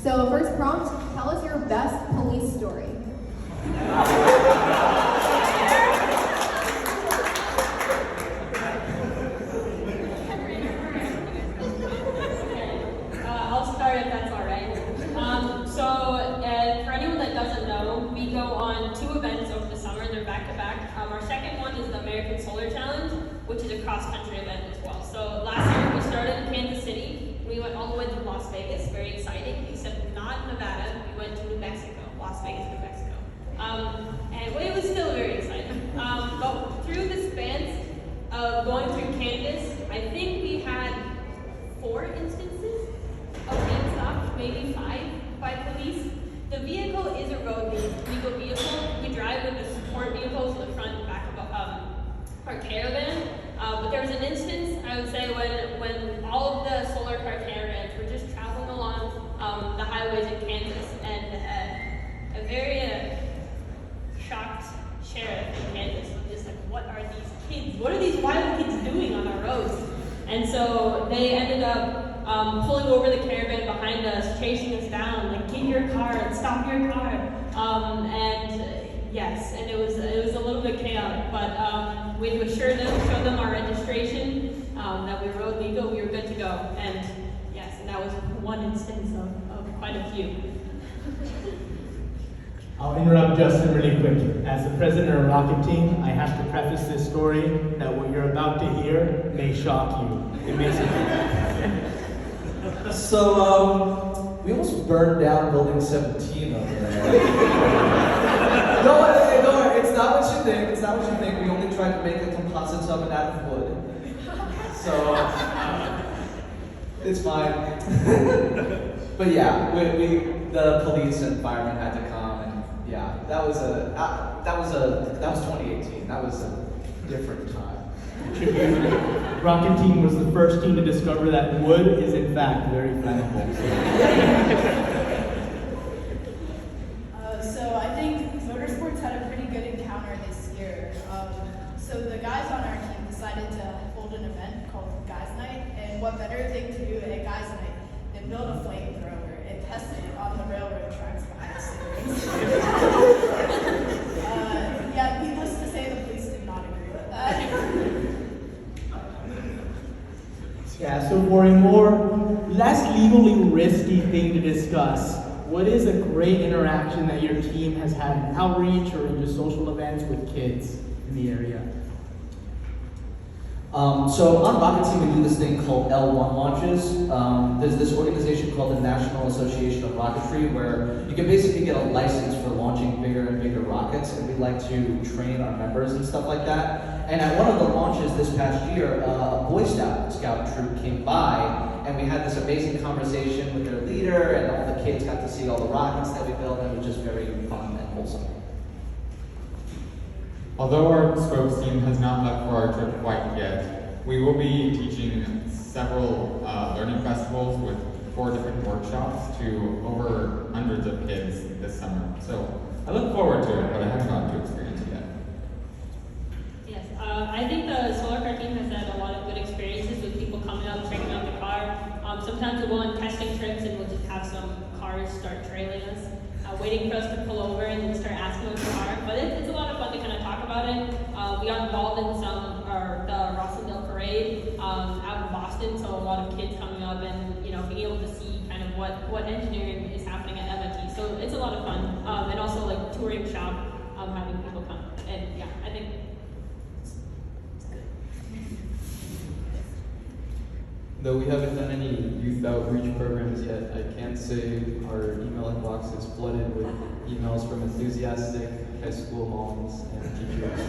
So first prompt, tell us your best police story. I'll start if that's all right. For anyone that doesn't know, we go on 2 events over the summer. They're back to back. Our second one is the American Solar Challenge, which is a cross-country event as well. So last year we started in Kansas City. We went all the way to Las Vegas. Very exciting, except not Nevada. We went to New Mexico, Las Vegas, New Mexico. It was still very exciting. But through the spans of going through Kansas, I think we had 4 instances of being stopped, maybe 5 by police. The vehicle is a road legal vehicle. We drive with the support vehicles in the front and back of our caravan. But there was an instance, I would say, when all of the solar car caravans were just traveling along the highways in Kansas, and a very shocked sheriff in Kansas was just like, what are these kids? What are these wild kids doing on our roads? And so they ended up pulling over the caravan behind us, chasing us down, like, get your car, stop your car. Yes, and it was a little bit chaotic, but we assured them, showed them our registration, that we rode legal, we were good to go. And yes, and that was one instance of quite a few. I'll interrupt Justin really quick. As the president of Rocket Team, I have to preface this story that what you're about to hear may shock you. It may So, we almost burned down building 17 over there. Don't worry, it's not what you think, it's not what you think. We only tried to make a composite oven out of wood. So, it's fine. But yeah, the police and firemen had to come, and yeah, that was 2018. That was a different time. Rocket Team was the first team to discover that wood is in fact very flammable. So I think Motorsports had a pretty good encounter this year. So the guys on our team decided to hold an event called Guys Night, and what better thing to do at Guys Night than build a flamethrower and test it on the railroad tracks behind the scenes. Yeah, needless to say, the police did not agree with that. Yeah, so for a more less legally risky thing to discuss, what is a great interaction that your team has had in outreach or in just social events with kids in the area? So on Rocket Team, we do this thing called L1 launches. There's this organization called the National Association of Rocketry, where you can basically get a license for launching bigger and bigger rockets, and we like to train our members and stuff like that. And at one of the launches this past year, a Boy Scout troop came by, and we had this amazing conversation with their leader, and all the kids got to see all the rockets that we built, and it was just very fun and wholesome. Although our spokes team has not left for our trip quite yet, we will be teaching several learning festivals with 4 different workshops to over hundreds of kids this summer. So I look forward to it, but I haven't gotten to experience it yet. Yes, I think the solar car team has had a lot of good experiences with people coming up, checking out the car. Sometimes we'll go on testing trips and we'll just have some cars start trailing us, waiting for us to pull over and then start asking about the car. But it's a lot of fun to kind of talk about it. We got involved in the Rossendale Parade out in Boston, so a lot of kids coming up and being able to see kind of what engineering is happening at SEVT. So it's a lot of fun, and also like touring shop, having people come. And yeah, I think it's good. Though we haven't done any youth outreach programs yet, I can say our email inbox is flooded with emails from enthusiastic high school moms and teachers.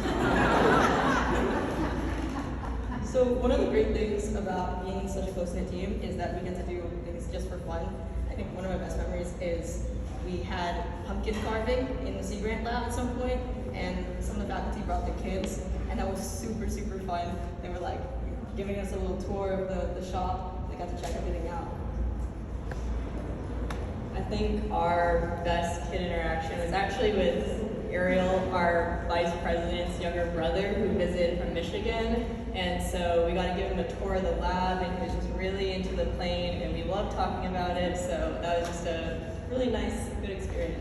So one of the great things about being such a close-knit team is that we get to do things just for fun. I think one of my best memories is we had pumpkin carving in the Sea Grant lab at some point, and some of the faculty brought the kids, and that was super, super fun. They were like giving us a little tour of the shop. They got to check everything out. I think our best kid interaction was actually with Ariel, our vice president's younger brother, who visited from Michigan. And so we got to give him a tour of the lab, and he was just really into the plane, and we loved talking about it. So that was just a really nice, good experience.